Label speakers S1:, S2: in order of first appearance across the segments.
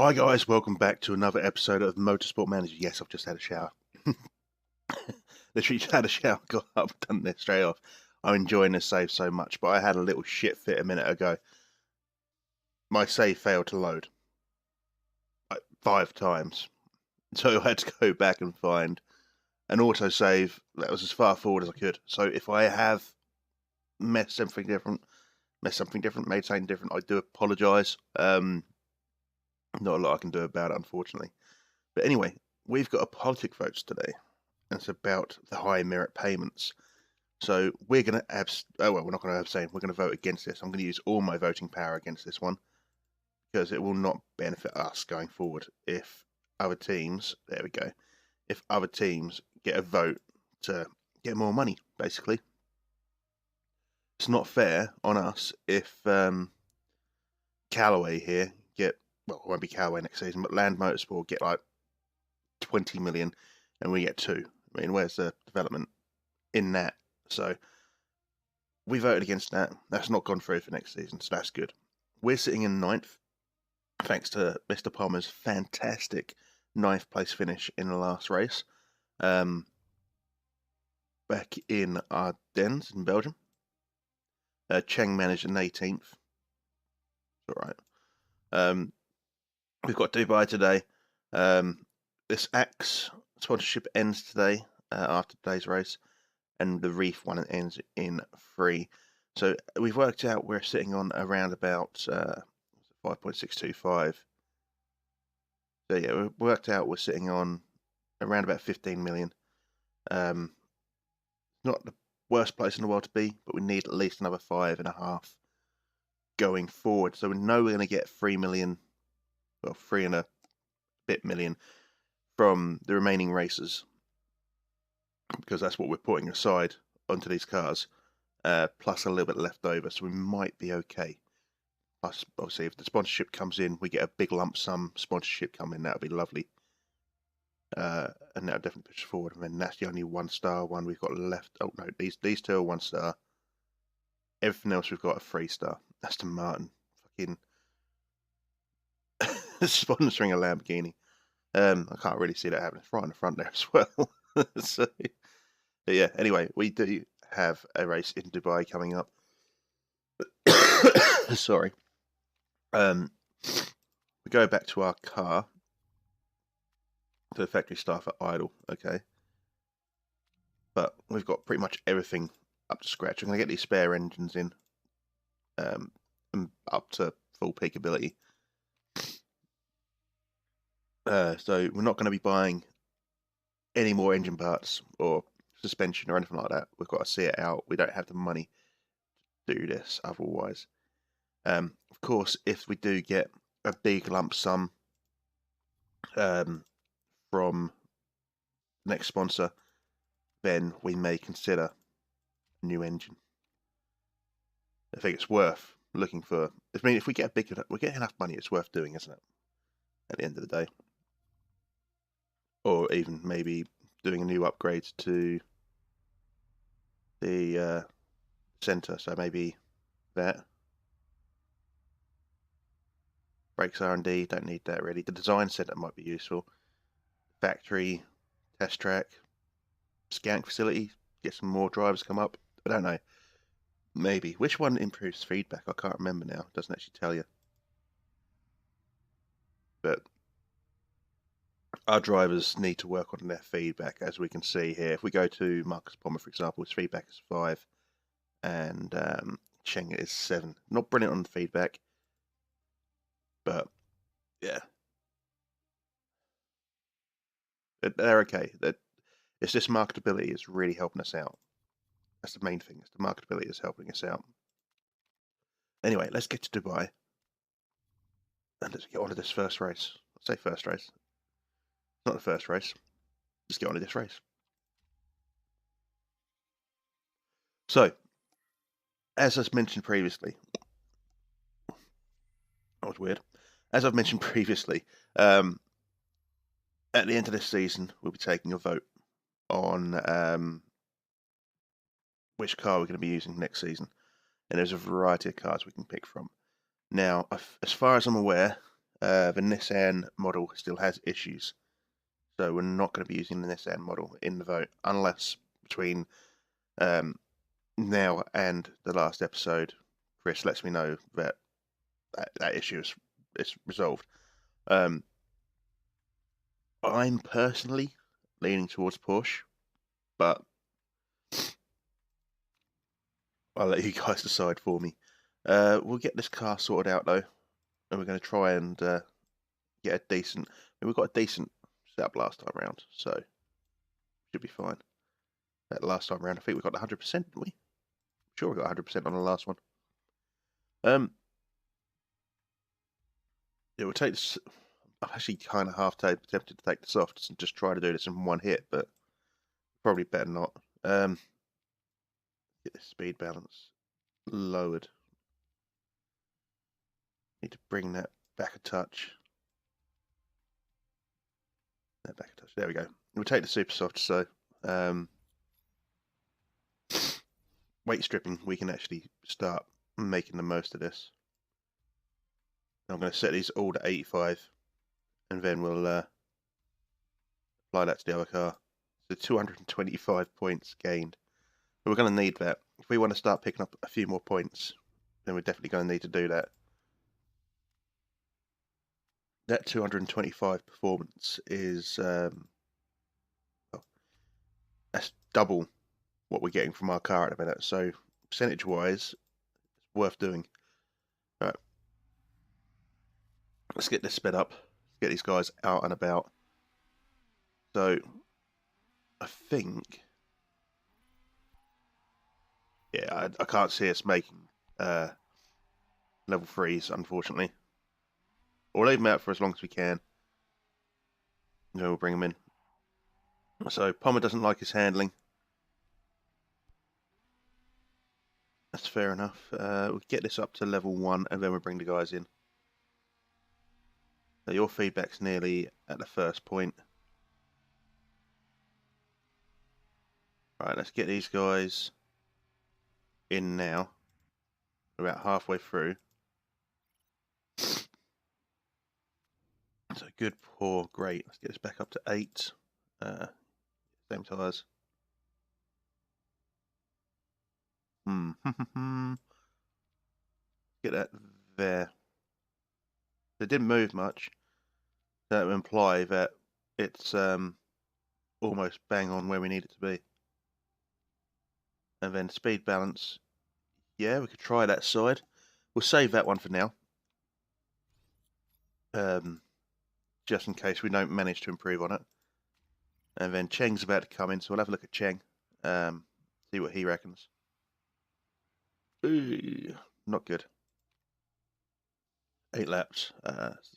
S1: Hi guys, welcome back to another episode of Motorsport Manager. Yes, I've just had a shower. Literally just had a shower, got up, done this straight off. I'm enjoying this save so much, but I had a little shit fit a minute ago. My save failed to load like 5 times. So I had to go back and find an autosave that was as far forward as I could. So if I have messed something different, made something different, I do apologise. Not a lot I can do about it, unfortunately. But anyway, we've got a politic votes today, and it's about the high merit payments. So we're going to we're not going to abstain. We're going to vote against this. I'm going to use all my voting power against this one because it will not benefit us going forward if other teams, there we go, if other teams get a vote to get more money, basically. It's not fair on us if Callaway here well, it won't be Callaway next season, but Land Motorsport get like 20 million and we get 2. I mean, where's the development in that? So we voted against that. That's not gone through for next season, so that's good. We're sitting in 9th, thanks to Mr. Palmer's fantastic 9th place finish in the last race. Back in Ardennes in Belgium. Cheng managed an 18th. All right. We've got Dubai today. This Axe sponsorship ends today after today's race, and the Reef one ends in 3. So we've worked out we're sitting on around about 5.625. So yeah, we've worked out we're sitting on around about 15 million. Not the worst place in the world to be, but we need at least another 5.5 going forward. So we know we're going to get 3 million. Well, 3 and a bit million from the remaining races, because that's what we're putting aside onto these cars, plus a little bit left over, so we might be okay. Plus, obviously, if the sponsorship comes in, we get a big lump sum sponsorship come in, that'll be lovely. And that'll definitely push forward. And then that's the only 1-star one we've got left. Oh no, these 2 are 1-star. Everything else we've got a 3-star. Aston Martin, fucking sponsoring a Lamborghini. I can't really see that happening. It's right in the front there as well. So, but yeah, anyway, we do have a race in Dubai coming up. Sorry. We go back to our car. To the factory staff at idle, okay. But we've got pretty much everything up to scratch. I'm going to get these spare engines in up to full peak ability. So we're not going to be buying any more engine parts or suspension or anything like that. We've got to see it out. We don't have the money to do this otherwise. Of course, if we do get a big lump sum from the next sponsor, then we may consider a new engine. I think it's worth looking for. I mean, if we get enough money, it's worth doing, isn't it? At the end of the day. Or even maybe doing a new upgrade to the center. So maybe that. Brakes R&D, don't need that really. The design center might be useful. Factory, test track, scanning facility, get some more drivers come up. I don't know. Maybe. Which one improves feedback? I can't remember now. It doesn't actually tell you. But our drivers need to work on their feedback, as we can see here. If we go to Marcus Palmer, for example, his feedback is 5, and Cheng is 7. Not brilliant on the feedback, but yeah, they're okay. It's just marketability is really helping us out. That's the main thing. Is the marketability is helping us out. Anyway, let's get to Dubai and let's get on to this first race. I'll say first race. It's not the first race. Let's get on to this race. So, as I've mentioned previously, that was weird. As I've mentioned previously, at the end of this season, we'll be taking a vote on which car we're going to be using next season. And there's a variety of cars we can pick from. Now, as far as I'm aware, The Nissan model still has issues, so we're not going to be using the Nissan model in the vote unless between now and the last episode, Chris lets me know that that issue is resolved. I'm personally leaning towards Porsche, but I'll let you guys decide for me. We'll get this car sorted out though, and we're going to try and get a decent. We got a decent setup last time round, so should be fine. That last time round, I think we got 100%, didn't we? Sure, we got 100% on the last one. It will take this. I'm actually kind of half tempted to take the softs and just try to do this in one hit, but probably better not. Get the speed balance lowered. Need to bring that back a touch. That back a touch. There we go. We'll take the super soft, so weight stripping, we can actually start making the most of this. I'm going to set these all to 85, and then we'll apply that to the other car. So 225 points gained. But we're going to need that. If we want to start picking up a few more points, then we're definitely going to need to do that. That 225 performance is that's double what we're getting from our car at the minute. So percentage-wise, it's worth doing. All right, let's get this sped up. Let's get these guys out and about. So I think, yeah, I can't see us making level 3s, unfortunately. We'll leave them out for as long as we can. And then we'll bring them in. So Palmer doesn't like his handling. That's fair enough. We'll get this up to level 1 and then we'll bring the guys in. So your feedback's nearly at the first point. Right, let's get these guys in now. We're about halfway through. So good, poor, great. Let's get this back up to 8. Same tyres. Get that there. It didn't move much. That would imply that it's almost bang on where we need it to be. And then speed balance. Yeah, we could try that side. We'll save that one for now. Just in case we don't manage to improve on it. And then Cheng's about to come in, so we'll have a look at Cheng. See what he reckons. Ooh, not good. 8 laps,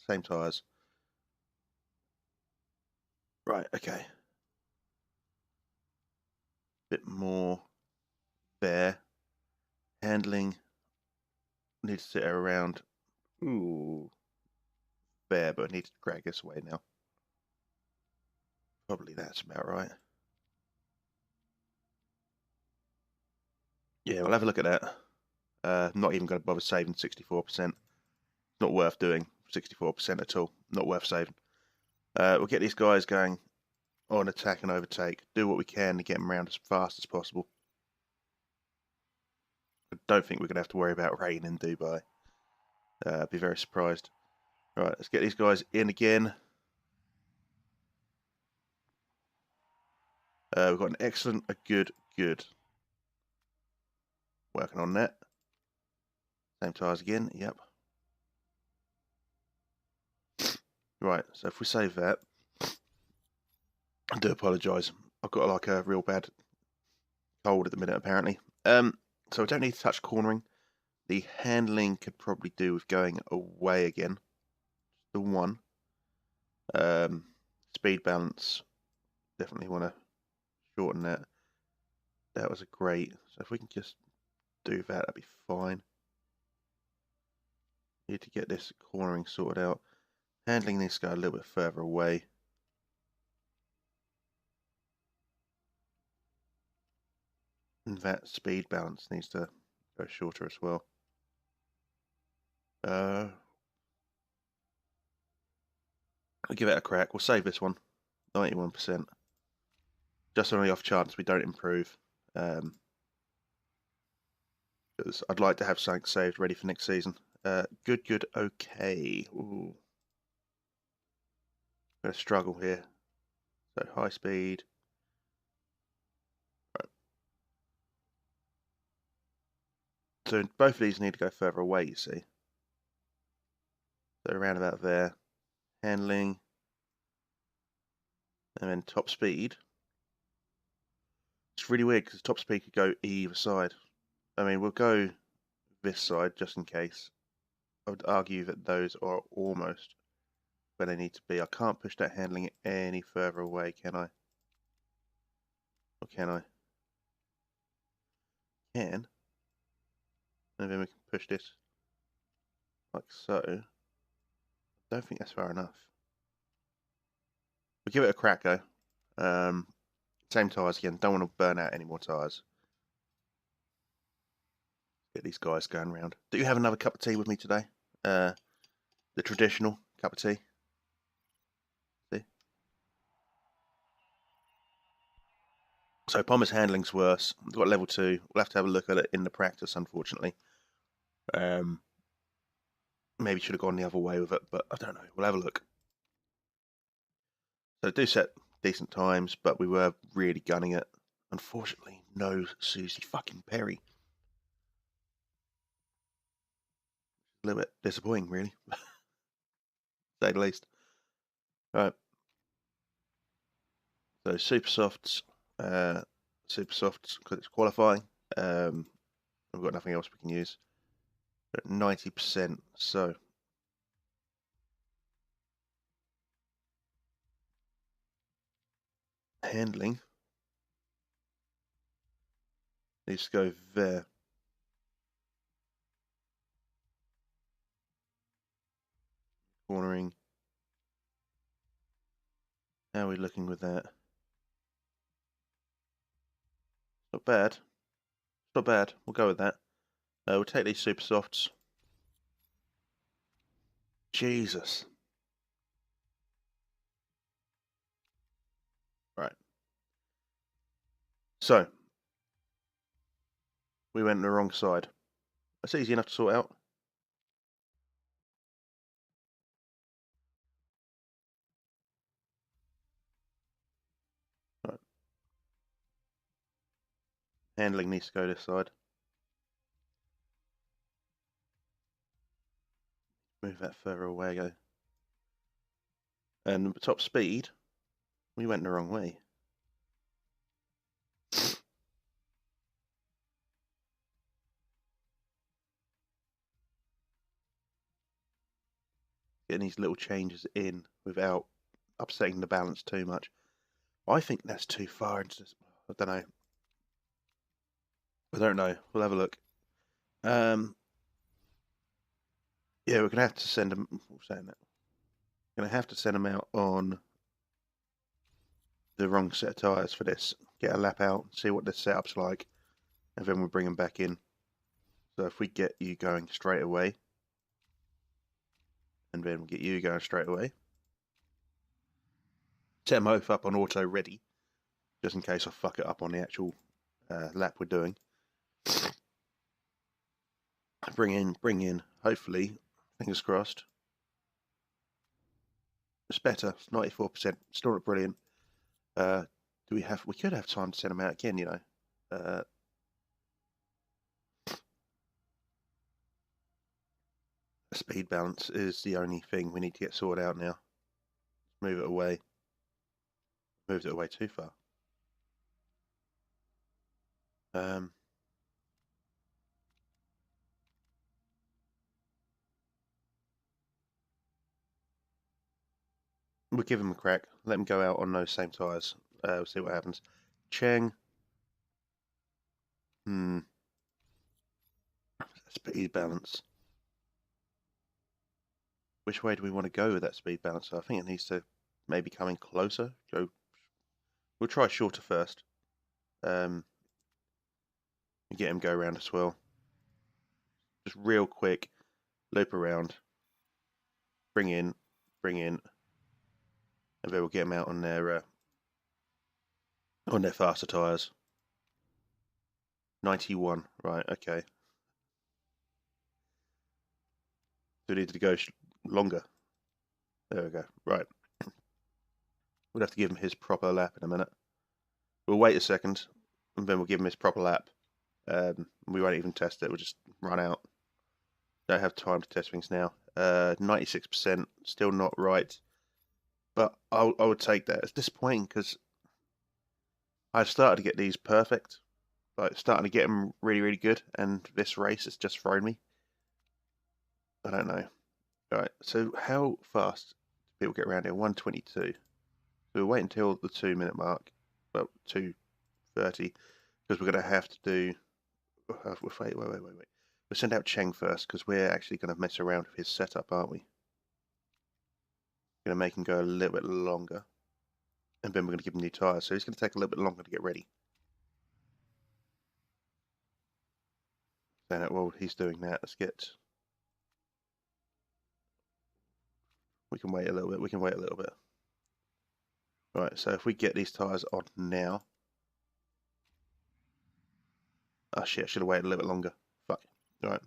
S1: same tyres. Right, okay. Bit more there. Handling needs to sit around. Ooh, there, but I need to drag this away now. Probably that's about right. Yeah, we'll have a look at that. Not even going to bother saving 64%. Not worth doing 64% at all. Not worth saving. We'll get these guys going on attack and overtake. Do what we can to get them around as fast as possible. I don't think we're going to have to worry about rain in Dubai. I'd be very surprised. Right, let's get these guys in again. We've got an excellent, a good, good. Working on that. Same tyres again, yep. Right, so if we save that, I do apologise. I've got like a real bad cold at the minute apparently. So we don't need to touch cornering. The handling could probably do with going away again. The one. Speed balance. Definitely want to shorten that. That was a great. So if we can just do that, that'd be fine. Need to get this cornering sorted out. Handling needs to go a little bit further away. And that speed balance needs to go shorter as well. We'll give it a crack. We'll save this one. 91%. Just on the off chance we don't improve. Because I'd like to have something saved ready for next season. Good, okay. Ooh. Gonna struggle here. So high speed. Right. So both of these need to go further away, you see. So around about there. Handling. And then top speed. It's really weird because top speed could go either side. I mean, we'll go this side just in case. I would argue that those are almost where they need to be. I can't push that handling any further away, can I? Or can I? Can. And then we can push this like so. I don't think that's far enough. We'll give it a crack though. Same tyres again. Don't want to burn out any more tyres. Get these guys going around. Do you have another cup of tea with me today? The traditional cup of tea. See? So Pommer's handling's worse. We've got level 2. We'll have to have a look at it in the practice, unfortunately. Maybe should have gone the other way with it, but I don't know. We'll have a look. So I do set decent times, but we were really gunning it. Unfortunately, no Susie fucking Perry. A little bit disappointing, really. To say the least. Right. So super softs, because it's qualifying. We've got nothing else we can use. 90%. So handling needs to go there. Cornering. How are we looking with that? Not bad. Not bad. We'll go with that. We'll take these super softs. Jesus. Right. So we went the wrong side. That's easy enough to sort out. Right. Handling needs to go this side. Move that further away, go. And top speed, we went the wrong way. Getting these little changes in without upsetting the balance too much. I think that's too far into this. I don't know. I don't know. We'll have a look. Yeah, we're gonna have to send them. Saying that, we're gonna have to send them out on the wrong set of tires for this. Get a lap out, see what the setup's like, and then we'll bring them back in. So if we get you going straight away, and then we'll get you going straight away, set them both up on auto ready, just in case I fuck it up on the actual lap we're doing. Bring in. Hopefully, fingers crossed. It's better. It's 94%. Still not brilliant. We could have time to send them out again, you know. Speed balance is the only thing we need to get sorted out now. Move it away. Moved it away too far. We'll give him a crack. Let him go out on those same tyres. We'll see what happens. Cheng. Speed balance. Which way do we want to go with that speed balance? I think it needs to maybe come in closer. We'll try shorter first. And get him go around as well. Just real quick. Loop around. Bring in. and then we'll get them out on their faster tyres. 91, right? Okay. So we need to go longer. There we go. Right. We'll have to give him his proper lap in a minute. We'll wait a second, and then we'll give him his proper lap. We won't even test it. We'll just run out. Don't have time to test things now. 96%, still not right. But I would take that. It's disappointing because I've started to get these perfect. Like, starting to get them really, really good. And this race has just thrown me. I don't know. Alright, so how fast do people get around here? 122. So we'll wait until the 2-minute mark. Well, 2:30. Because we're going to have to do... Wait. We'll send out Cheng first, because we're actually going to mess around with his setup, aren't we? Going to make him go a little bit longer. And then we're going to give him new tyres. So he's going to take a little bit longer to get ready. Then, while he's doing that, let's get... We can wait a little bit. Right, so if we get these tyres on now... Oh shit, I should have waited a little bit longer. Fuck. Alright.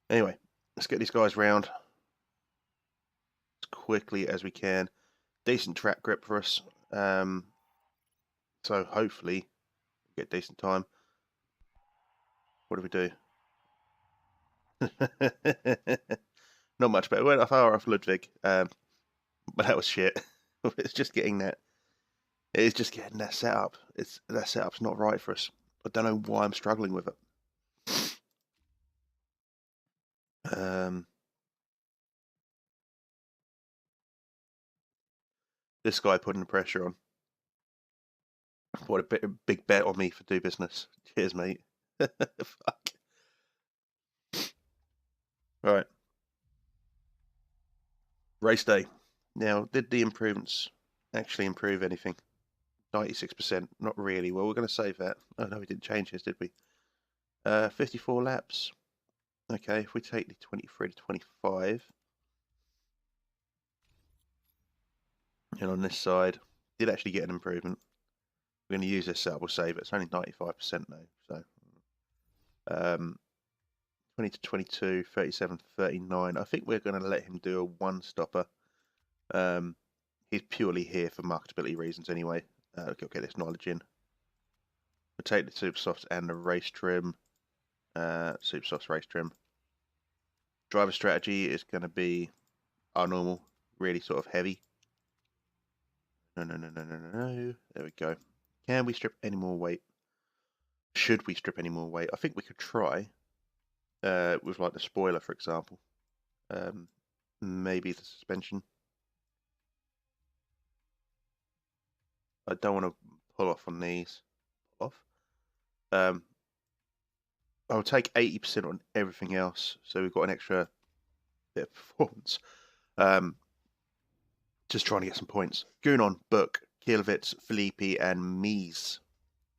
S1: Anyway, let's get these guys round as quickly as we can. Decent track grip for us. So hopefully get decent time. What do we do? Not much better. Went far off Ludwig, but that was shit. It's just getting that. It's just getting that setup. That setup's not right for us. I don't know why I'm struggling with it. This guy putting the pressure on. What a big bet on me for do business. Cheers, mate. Fuck. Right. Race day. Now, did the improvements actually improve anything? 96%. Not really. Well, we're going to save that. Oh, no, we didn't change this, did we? 54 laps. Okay, if we take the 23 to 25. And on this side, did actually get an improvement. We're going to use this setup. We'll save it. It's only 95% now. So, 20 to 22, 37, 39. I think we're going to let him do a one-stopper. He's purely here for marketability reasons anyway. We'll get this knowledge in. We'll take the Super Softs and the race trim. Super Softs race trim. Driver strategy is going to be our normal, really sort of heavy. No. There we go. Can we strip any more weight? Should we strip any more weight? I think we could try. With like the spoiler, for example. Maybe the suspension. I don't want to pull off on these. I'll take 80% on everything else, so we've got an extra bit of performance. Just trying to get some points. Gunon, Book, Kielowitz, Filippi, and Mies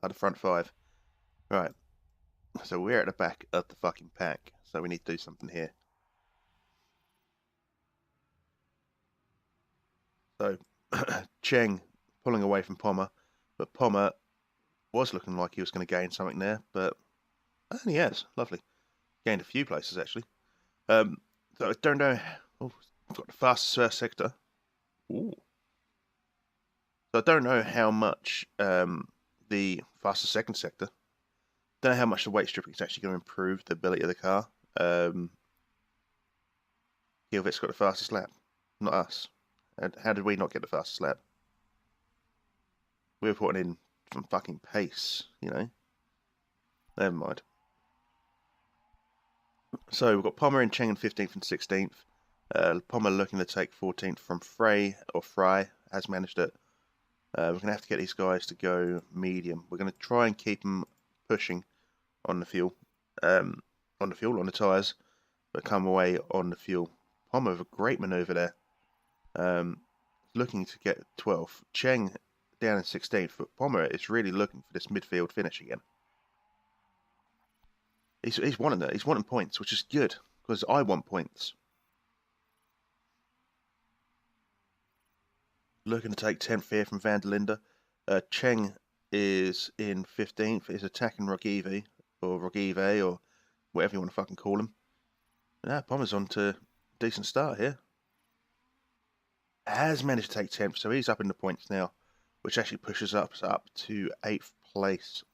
S1: are the front five. Right. So we're at the back of the fucking pack, so we need to do something here. So, Cheng pulling away from Pommer, but Pommer was looking like he was going to gain something there, but and he has. Lovely. Gained a few places, actually. So I don't know. Oh, I've got the fastest first sector. Ooh. So I don't know how much the fastest second sector. Don't know how much the weight stripping is actually going to improve the ability of the car. Gilvet's got the fastest lap, not us. And how did we not get the fastest lap? We were putting in some fucking pace, you know. Never mind. So we've got Pommer and Cheng in 15th and 16th. Pommer looking to take 14th from Frey, or Fry has managed it. We're going to have to get these guys to go medium. We're going to try and keep them pushing on the fuel, on the tyres, but come away on the fuel. Pommer with a great manoeuvre there. Looking to get 12th. Cheng down in 16th, but Pommer is really looking for this midfield finish again. He's wanting that. He's wanting points, which is good, because I want points. looking to take 10th here from Van der Linde. Cheng is in 15th. Is attacking Rogive or whatever you want to fucking call him. Yeah, Pommer's on to a decent start here. Has managed to take 10th, so he's up in the points now, which actually pushes us up to 8th place.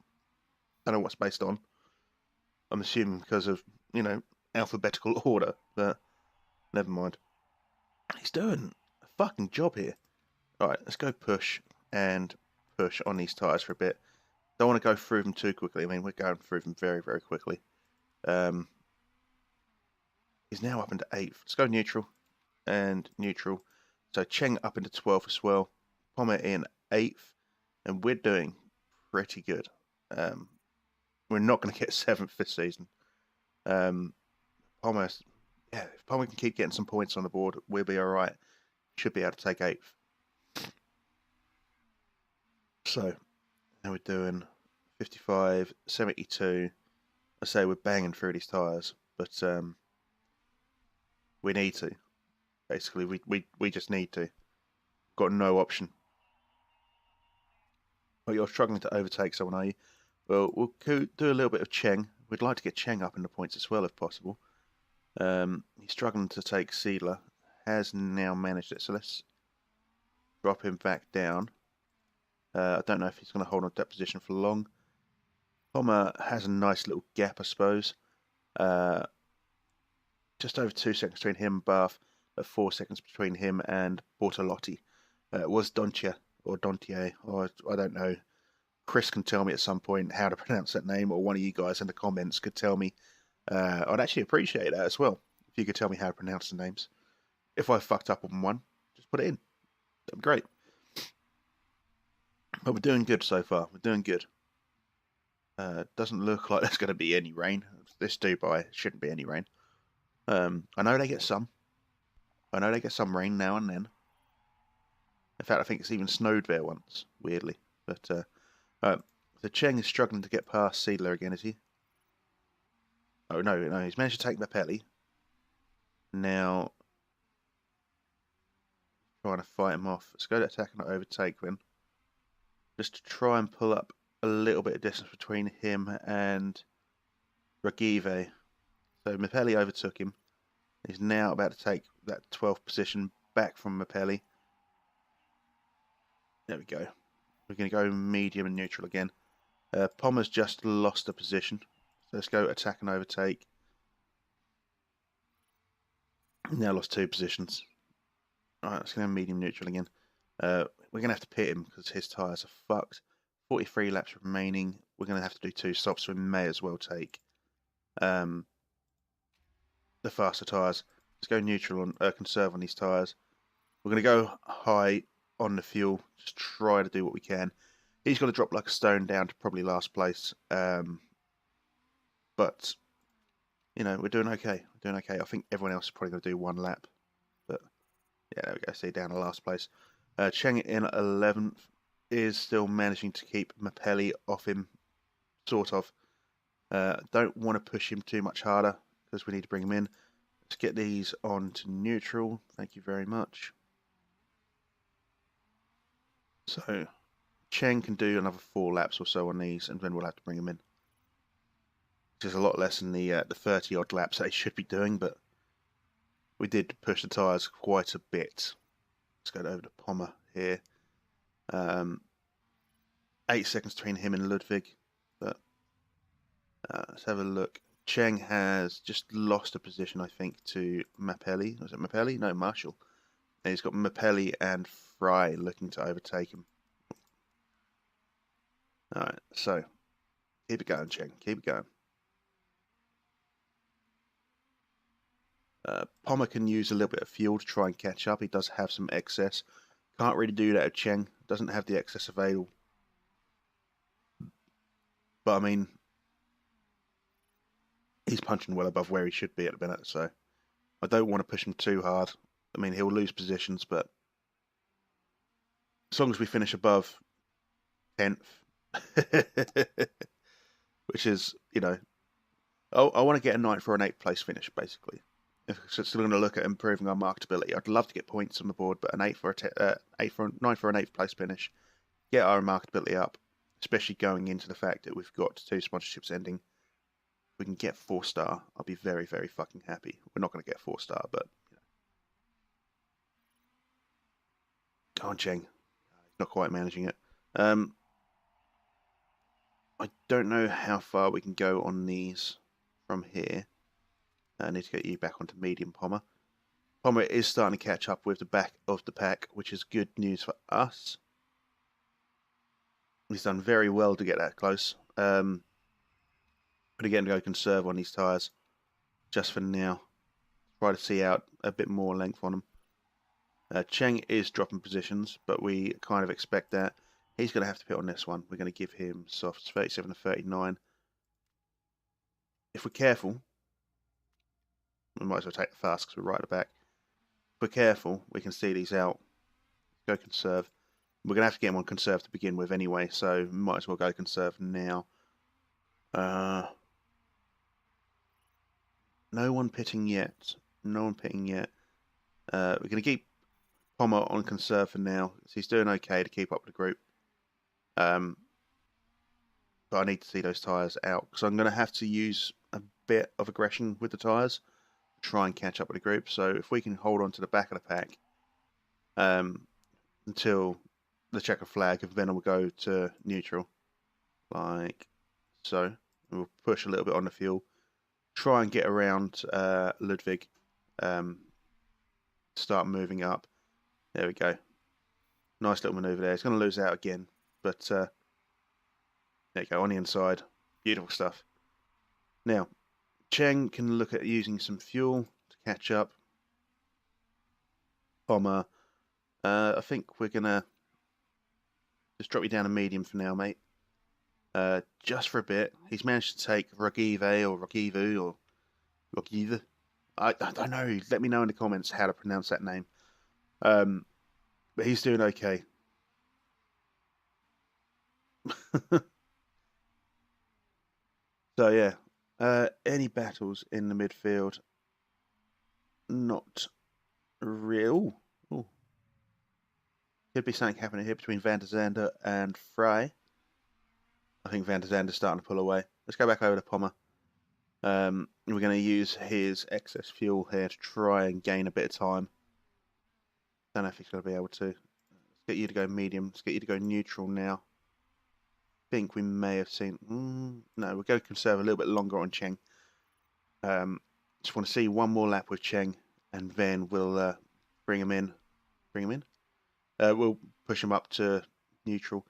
S1: I don't know what's based on. I'm assuming because of, alphabetical order, but never mind. He's doing a fucking job here. Alright, let's go push and push on these tyres for a bit. Don't want to go through them too quickly. I mean, we're going through them very, very quickly. He's now up into 8th. Let's go neutral and neutral. So Cheng up into 12th as well. Pommer in 8th. And we're doing pretty good. We're not going to get 7th this season. Pommer, if Pommer can keep getting some points on the board, we'll be alright. Should be able to take 8th. So, now we're doing 55, 72. I say we're banging through these tyres, but we need to. Basically, we just need to. Got no option. Well, you're struggling to overtake someone, are you? Well, we'll do a little bit of Cheng. We'd like to get Cheng up in the points as well, if possible. He's struggling to take Seidler. Has now managed it, so let's drop him back down. I don't know if he's going to hold on to that position for long. Pommer has a nice little gap, I suppose. Just over 2 seconds between him and Bath, 4 seconds between him and Bortolotti. It was Dontia, or Dontier, or I don't know. Chris can tell me at some point how to pronounce that name, or one of you guys in the comments could tell me. I'd actually appreciate that as well, if you could tell me how to pronounce the names. If I fucked up on one, just put it in. That'd be great. But we're doing good so far. We're doing good. Doesn't look like there's going to be any rain. This Dubai shouldn't be any rain. I know they get some. I know they get some rain now and then. In fact, I think it's even snowed there once, weirdly. But the Cheng is struggling to get past Seidler again, is he? Oh, no, he's managed to take Mapelli. Now, trying to fight him off. Let's go to attack and not overtake then. Just to try and pull up a little bit of distance between him and Rogive. So Mapelli overtook him. He's now about to take that 12th position back from Mapelli. There we go. We're going to go medium and neutral again. Pommer's just lost a position. So let's go attack and overtake. Now lost 2 positions. Alright, let's go medium neutral again. We're going to have to pit him because his tyres are fucked. 43 laps remaining. We're going to have to do 2 stops, so we may as well take the faster tyres. Let's go neutral and conserve on these tyres. We're going to go high on the fuel. Just try to do what we can. He's going to drop like a stone down to probably last place. But, we're doing okay. We're doing okay. I think everyone else is probably going to do 1 lap. But, yeah, there we go. See, down to last place. Cheng in 11th is still managing to keep Mapelli off him, sort of. Don't want to push him too much harder because we need to bring him in. Let's get these on to neutral. Thank you very much. So, Cheng can do another 4 laps or so on these, and then we'll have to bring him in. Which is a lot less than the 30-odd laps that he should be doing, but we did push the tyres quite a bit. Let's go over to Pommer here. 8 seconds between him and Ludwig. But let's have a look. Cheng has just lost a position, I think, to Mapelli. Was it Mapelli? No, Marshall. And he's got Mapelli and Fry looking to overtake him. Alright, so keep it going, Cheng. Keep it going. Pommer can use a little bit of fuel to try and catch up. He does have some excess. Can't really do that with Cheng. Doesn't have the excess available. But I mean, he's punching well above where he should be at the minute, so I don't want to push him too hard. I mean, he'll lose positions, but as long as we finish above 10th, which is, I want to get a 9th or an 8th place finish, basically. if we're still going to look at improving our marketability, I'd love to get points on the board, but an 8 for a 9 for an 8th place finish, get our marketability up, especially going into the fact that we've got 2 sponsorships ending. If we can get 4-star, I'll be very, very fucking happy. We're not going to get 4-star, but you know. Go on, Cheng. Not quite managing it. I don't know how far we can go on these from here. I need to get you back onto medium, Pommer. Pommer is starting to catch up with the back of the pack, which is good news for us. He's done very well to get that close. But again, go conserve on these tyres just for now. Try to see out a bit more length on them. Cheng is dropping positions, but we kind of expect that. He's going to have to pit on this one. We're going to give him softs 37 to 39. If we're careful, we might as well take the fast because we're right at the back. If we're careful, we can see these out. Go conserve. We're going to have to get him on conserve to begin with anyway, so we might as well go conserve now. No one pitting yet. No one pitting yet. We're going to keep Pommer on conserve for now. So he's doing okay to keep up with the group. But I need to see those tyres out because I'm going to have to use a bit of aggression with the tyres to try and catch up with the group. So if we can hold on to the back of the pack until the checker flag, and then we'll go to neutral, like so. And we'll push a little bit on the fuel, try and get around Ludwig, start moving up. There we go. Nice little manoeuvre there. He's going to lose out again, but there you go, on the inside. Beautiful stuff. Now, Cheng can look at using some fuel to catch up. Pommer, I think we're going to just drop you down to medium for now, mate. Just for a bit. He's managed to take Rogive or Rogivu or Rogive. I don't know. Let me know in the comments how to pronounce that name. But he's doing okay. So yeah, any battles in the midfield? Not real. Ooh. Could be something happening here between Van der Zande and Fry. I think Van der Zande's starting to pull away. Let's go back over to Pommer. We're going to use his excess fuel here to try and gain a bit of time. Don't know if he's going to be able to. Let's get you to go medium. Let's get you to go neutral now. I think we may have seen... no, we'll go conserve a little bit longer on Cheng. Just want to see one more lap with Cheng, and then we'll bring him in. Bring him in? We'll push him up to neutral.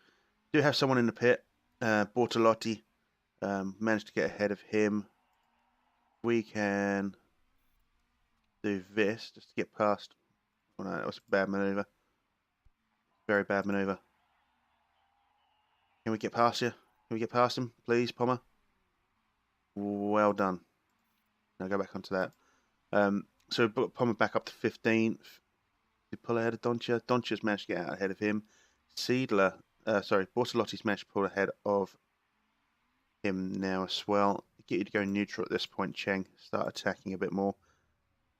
S1: Do have someone in the pit. Bortolotti managed to get ahead of him. We can do this just to get past. Oh no, that was a bad manoeuvre. Very bad manoeuvre. Can we get past you? Can we get past him, please, Pommer? Well done. Now go back onto that. So we put Pommer back up to 15th. Did pull ahead of Doncia. Doncia's managed to get out ahead of him. Bortolotti's managed to pull ahead of him now as well. Get you to go neutral at this point, Cheng. Start attacking a bit more.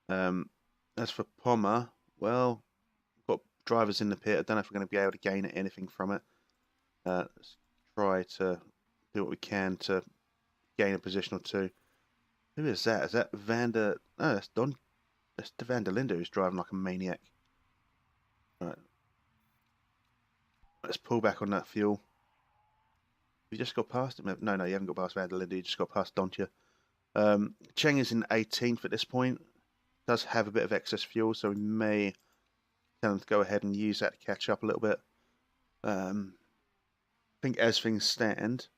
S1: As for Pommer, well, we've got drivers in the pit. I don't know if we're going to be able to gain anything from it. Let's try to do what we can to gain a position or two. Who is that? Is that Vander? Oh, that's Don. That's the Van der Linde who's driving like a maniac. Right. Let's pull back on that fuel. You just got past him? No, you haven't got past Van der Linde. You just got past Doncia. Cheng is in 18th at this point. Does have a bit of excess fuel, so we may tell him to go ahead and use that to catch up a little bit. I think as things stand,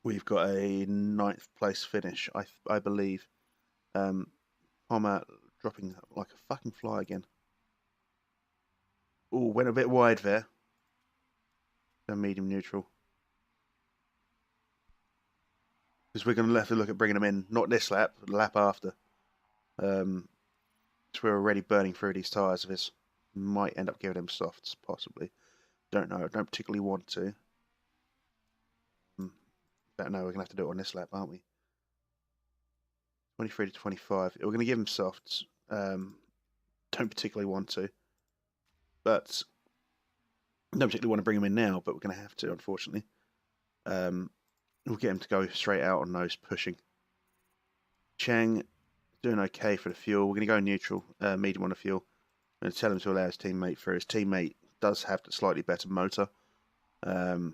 S1: we've got a 9th place finish, I believe. Pommer dropping like a fucking fly again. Oh, went a bit wide there. Go medium neutral. Because we're going to have to look at bringing them in, not this lap, but the lap after. So we're already burning through these tyres of his. Might end up giving him softs, possibly. Don't know, I don't particularly want to. Don't know, we're going to have to do it on this lap, aren't we? 23 to 25. We're going to give him softs. Don't particularly want to. But don't particularly want to bring him in now, but we're going to have to, unfortunately. We'll get him to go straight out on those pushing. Cheng doing okay for the fuel. We're going to go neutral, medium on the fuel. I'm going to tell him to allow his teammate through. His teammate does have the slightly better motor. But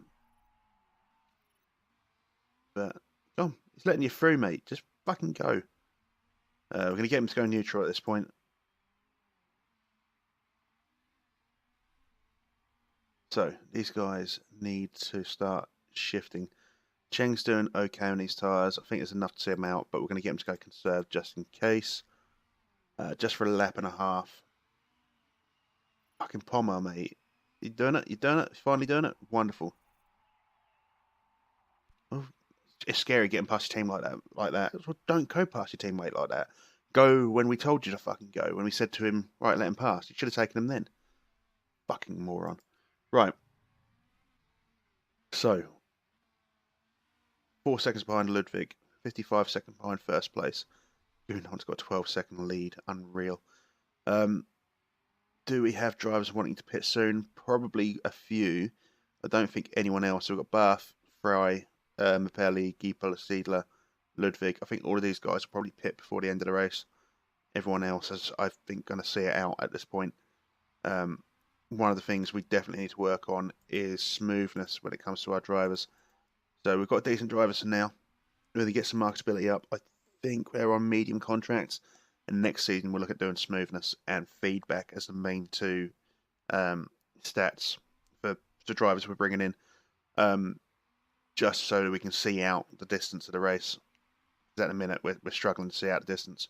S1: come on, he's letting you through, mate. Just fucking go. We're going to get him to go neutral at this point. So these guys need to start shifting. Cheng's doing okay on these tyres. I think there's enough to see him out, but we're going to get him to go conserve just in case. Just for a lap and a half. Fucking Pommer, mate. You doing it? You doing it? Finally doing it? Wonderful. Oh, it's scary getting past your team like that. Well, don't go past your teammate like that. Go when we told you to fucking go. When we said to him, right, let him pass. You should have taken him then. Fucking moron. Right. So, 4 seconds behind Ludwig. 55 seconds behind first place. Gunon's got a 12-second lead. Unreal. Do we have drivers wanting to pit soon? Probably a few. I don't think anyone else. So we've got Bath, Fry, Mapelli, Giepel, Seidler, Ludwig. I think all of these guys will probably pit before the end of the race. Everyone else is, I think, going to see it out at this point. One of the things we definitely need to work on is smoothness when it comes to our drivers. So we've got decent drivers for now. Really get some marketability up. I think they're on medium contracts. And next season we'll look at doing smoothness and feedback as the main two stats for the drivers we're bringing in. Just so that we can see out the distance of the race. Because at the minute we're struggling to see out the distance.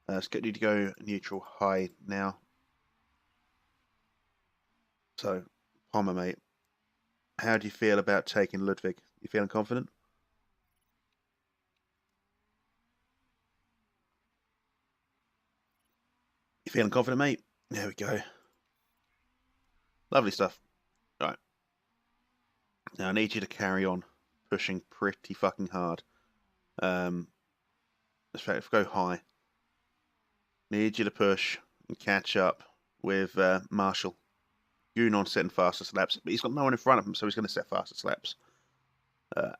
S1: Let's get you to go neutral high now. So, Palmer, mate, how do you feel about taking Ludwig? You feeling confident? You feeling confident, mate? There we go. Lovely stuff. Right. Now I need you to carry on pushing pretty fucking hard. Let's go high. Need you to push and catch up with Marshall. Gunon setting fastest laps, but he's got no one in front of him, so he's going to set fastest laps.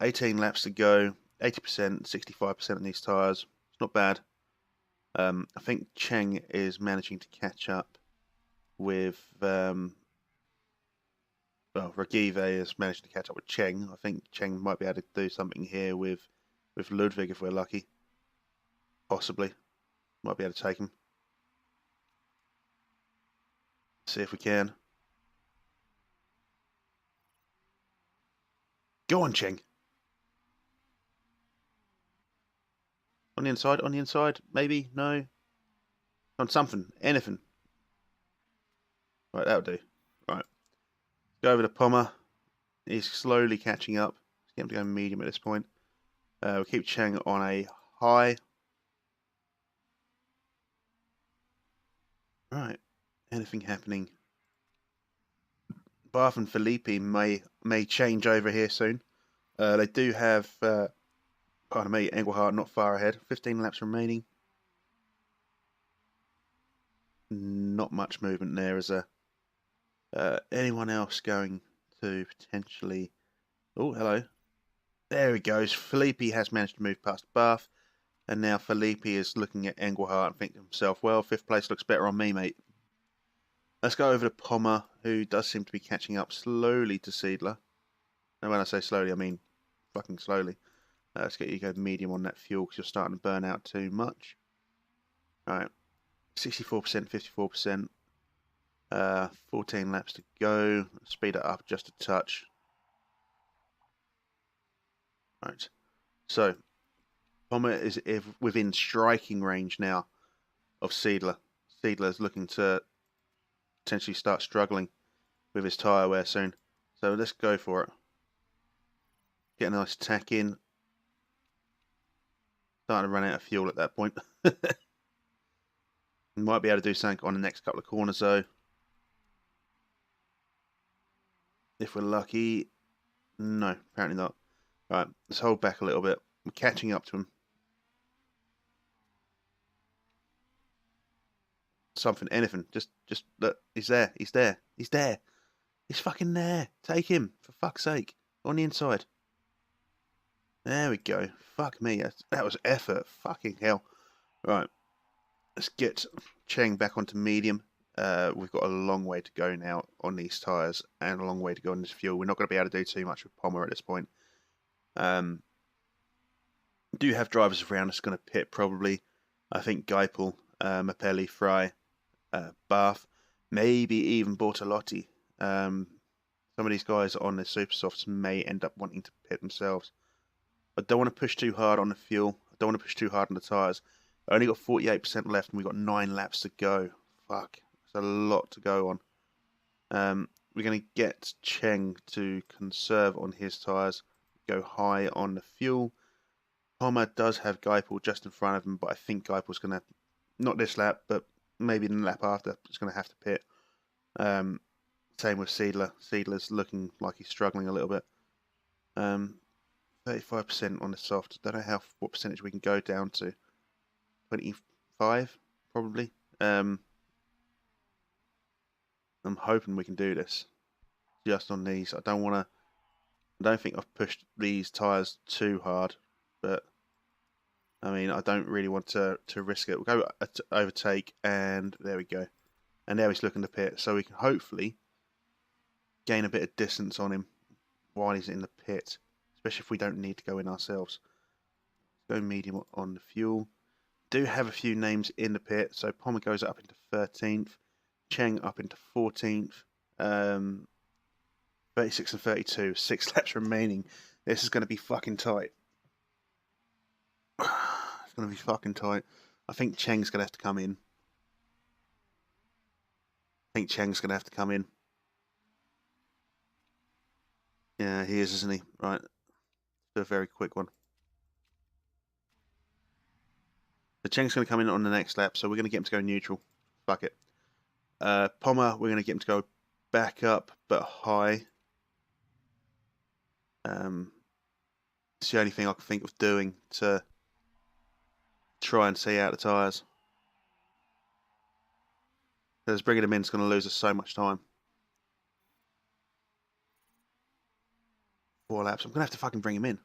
S1: 18 laps to go, 80%, 65% on these tyres. It's not bad. I think Cheng is managing to catch up with. Well, Ragive has managed to catch up with Cheng. I think Cheng might be able to do something here with Ludwig if we're lucky. Possibly. Might be able to take him. See if we can. Go on, Cheng. On the inside, maybe, no. On something, anything. Right, that'll do. Right. Go over to Pommer. He's slowly catching up. Let's get him to go medium at this point. We'll keep Cheng on a high. Right. Anything happening? Bath and Felipe may change over here soon. They do have, pardon me, Engelhardt not far ahead. 15 laps remaining. Not much movement there. Is there anyone else going to potentially... Oh, hello. There he goes. Felipe has managed to move past Bath. And now Felipe is looking at Engelhardt and thinking to himself, well, 5th place looks better on me, mate. Let's go over to Pommer, who does seem to be catching up slowly to Seidler. And when I say slowly, I mean fucking slowly. Let's get you to go medium on that fuel because you're starting to burn out too much. Alright. 64%, 54%. 14 laps to go. Speed it up just a touch. Right. So, Pommer is within striking range now of Seidler. Seidler is looking to potentially start struggling with his tyre wear soon. So let's go for it. Get a nice tack in. Starting to run out of fuel at that point. Might be able to do something on the next couple of corners though. If we're lucky. No, apparently not. Right, let's hold back a little bit. We're catching up to him. something, anything. Just look. He's there. He's there. He's there. He's fucking there. Take him, for fuck's sake. On the inside. There we go. Fuck me. That was effort. Fucking hell. Right. Let's get Cheng back onto medium. We've got a long way to go now on these tyres and a long way to go on this fuel. We're not going to be able to do too much with Pommer at this point. Do have drivers around us going to pit probably. I think Geipel, Mapelli, Fry, Bath, maybe even Bortolotti. Some of these guys on the super softs may end up wanting to pit themselves. I don't want to push too hard on the fuel. I don't want to push too hard on the tyres. I only got 48% left and we've got 9 laps to go. Fuck. That's a lot to go on. We're going to get Cheng to conserve on his tyres. Go high on the fuel. Pommer does have Geipel just in front of him, but I think Geipel's going to, not this lap, but maybe in the lap after, he's going to have to pit. Same with Seidler. Seidler's looking like he's struggling a little bit. 35% on the soft. Don't know what percentage we can go down to. 25, probably. I'm hoping we can do this just on these. I don't think I've pushed these tyres too hard, but I mean, I don't really want to risk it. We'll go overtake, and there we go. And now he's looking to pit, so we can hopefully gain a bit of distance on him while he's in the pit, especially if we don't need to go in ourselves. Go medium on the fuel. Do have a few names in the pit, so Pommer goes up into 13th, Cheng up into 14th, 36 and 32, 6 laps remaining. This is going to be fucking tight. It's going to be fucking tight. I think Cheng's going to have to come in. Yeah, he is, isn't he? Right. Do a very quick one. So Cheng's going to come in on the next lap, so we're going to get him to go neutral. Fuck it. Pommer, we're going to get him to go back up, but high. It's the only thing I can think of doing to try and see out the tyres. Because bringing him in is going to lose us so much time. 4 laps. I'm going to have to fucking bring him in.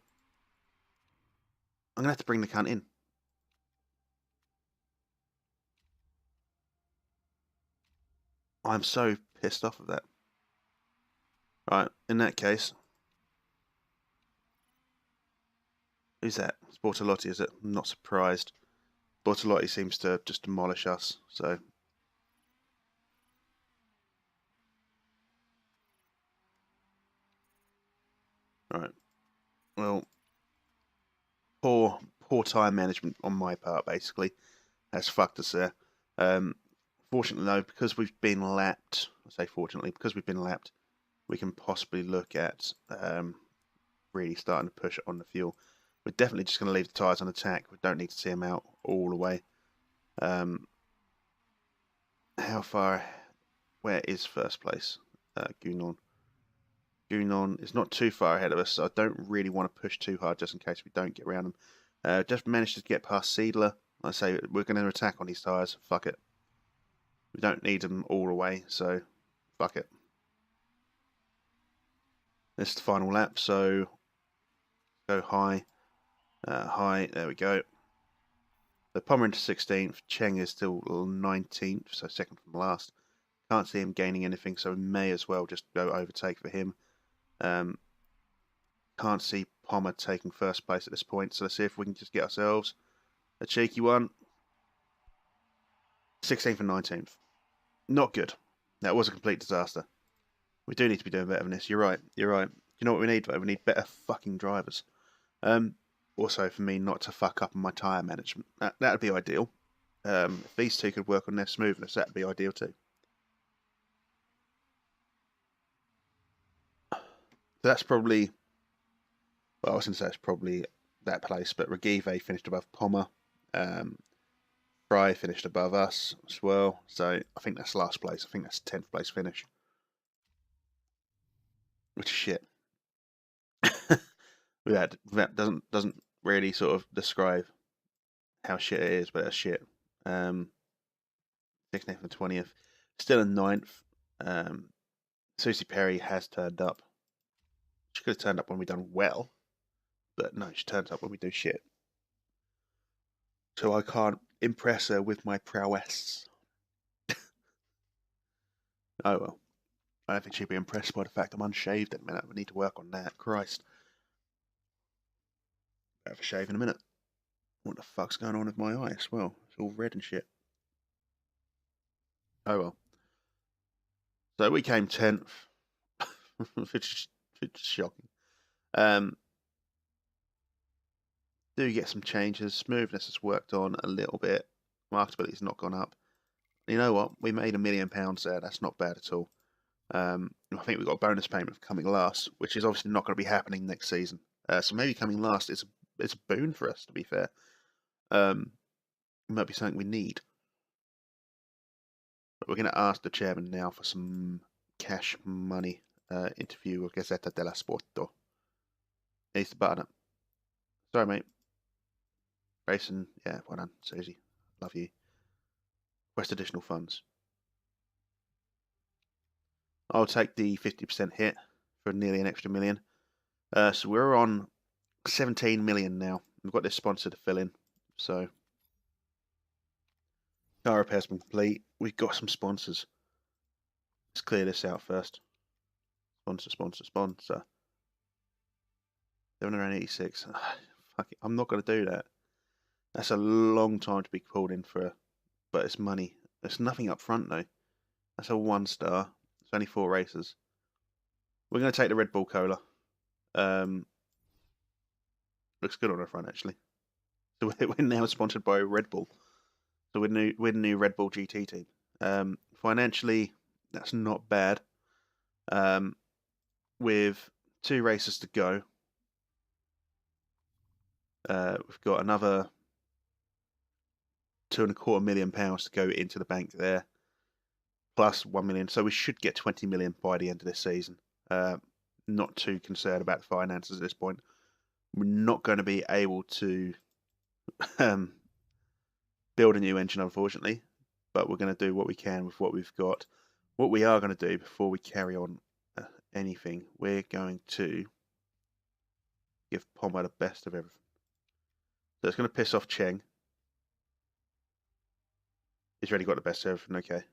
S1: I'm going to have to bring the cunt in. I'm so pissed off of that. Right, in that case. Who's that? It's Bortolotti, is it? I'm not surprised. Bortolotti seems to just demolish us, so. Right. Well, poor time management on my part, basically. Has fucked us there. Fortunately, though, because we've been lapped, we can possibly look at really starting to push on the fuel. We're definitely just going to leave the tyres on attack. We don't need to see them out all the way. How far? Where is first place? Gunon. Gunon is not too far ahead of us, so I don't really want to push too hard just in case we don't get around them. Just managed to get past Seidler. I say we're going to attack on these tyres. Fuck it. We don't need them all the way, so fuck it. This is the final lap, so go high. High, there we go. So Pommer into 16th. Cheng is still 19th, so second from last. Can't see him gaining anything, so we may as well just go overtake for him. Can't see Pommer taking first place at this point, so let's see if we can just get ourselves a cheeky one. 16th and 19th. Not good. That was a complete disaster. We do need to be doing better than this. You're right. You know what we need, though? We need better fucking drivers. Also, for me not to fuck up on my tyre management. That'd be ideal. If these two could work on their smoothness, that'd be ideal too. So that's probably... Well, I was going to say it's probably that place, but Regive finished above Pommer. Fry finished above us as well, so I think that's last place. I think that's 10th place finish, which is shit. that doesn't really sort of describe how shit it is, but that's shit. 16th and 20th. Still in 9th. Susie Perry has turned up. She could have turned up when we done well, but no, she turns up when we do shit. So I can't impress her with my prowess. Oh well. I don't think she'd be impressed by the fact I'm unshaved at the minute. I need to work on that. Christ. I'll have a shave in a minute. What the fuck's going on with my eyes? Well, it's all red and shit. Oh well. So we came 10th, which is shocking. Do get some changes. Smoothness has worked on a little bit. Marketability's not gone up. You know what? We made £1 million there. That's not bad at all. I think we've got a bonus payment for coming last, which is obviously not going to be happening next season. So maybe coming last is a boon for us, to be fair. It might be something we need. But we're going to ask the chairman now for some cash money interview with Gazzetta dello Sporto. Needs to button up. Sorry, mate. Grayson, yeah, well done, Susie. Love you. Request additional funds. I'll take the 50% hit for nearly an extra $1 million. So we're on 17 million now. We've got this sponsor to fill in. So car repair's been complete. We've got some sponsors. Let's clear this out first. Sponsor. 786. Fuck it. I'm not going to do that. That's a long time to be called in for, but it's money. There's nothing up front though. That's a 1 star. It's only 4 races. We're going to take the Red Bull Cola. Looks good on the front actually. So we're now sponsored by Red Bull. So we're the new Red Bull GT team. Financially, that's not bad. With 2 races to go, we've got another £2.25 million to go into the bank there, plus 1 million. So we should get 20 million by the end of this season. Not too concerned about the finances at this point. We're not going to be able to build a new engine, unfortunately, but we're going to do what we can with what we've got. What we are going to do before we carry on anything, we're going to give Pomba the best of everything. So it's going to piss off Cheng. He's already got the best of everything, okay.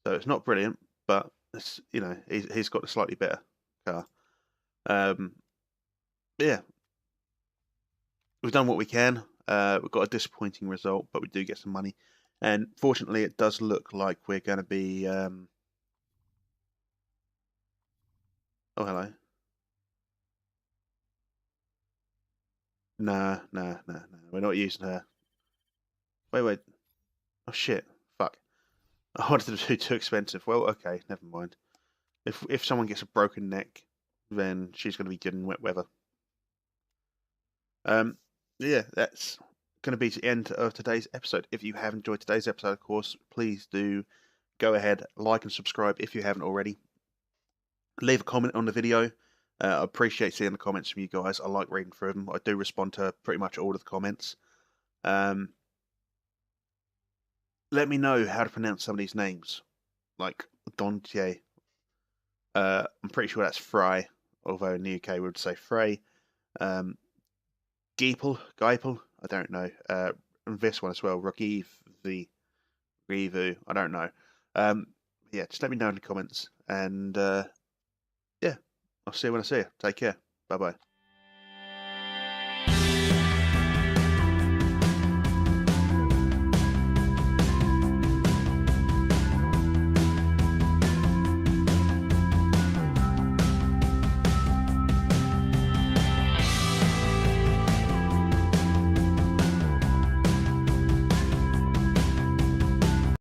S1: So it's not brilliant, but it's, you know, he's got a slightly better car. Yeah, we've done what we can. We've got a disappointing result, but we do get some money. And fortunately, it does look like we're going to be... Oh, hello. Nah. We're not using her. Wait. Oh, shit. Fuck. I wanted to be too expensive. Well, okay, never mind. If someone gets a broken neck, then she's going to be good in wet weather. Yeah, that's going to be the end of today's episode. If you have enjoyed today's episode, of course, please do go ahead, like and subscribe if you haven't already. Leave a comment on the video. I appreciate seeing the comments from you guys. I like reading through them. I do respond to pretty much all of the comments. Let me know how to pronounce some of these names, like Dontier. I'm pretty sure that's Fry, although in the UK we would say Frey. Geipel, I don't know. And this one as well, Rakiv, the Rivu, I don't know. Yeah, just let me know in the comments, and yeah, I'll see you when I see you. Take care. Bye bye.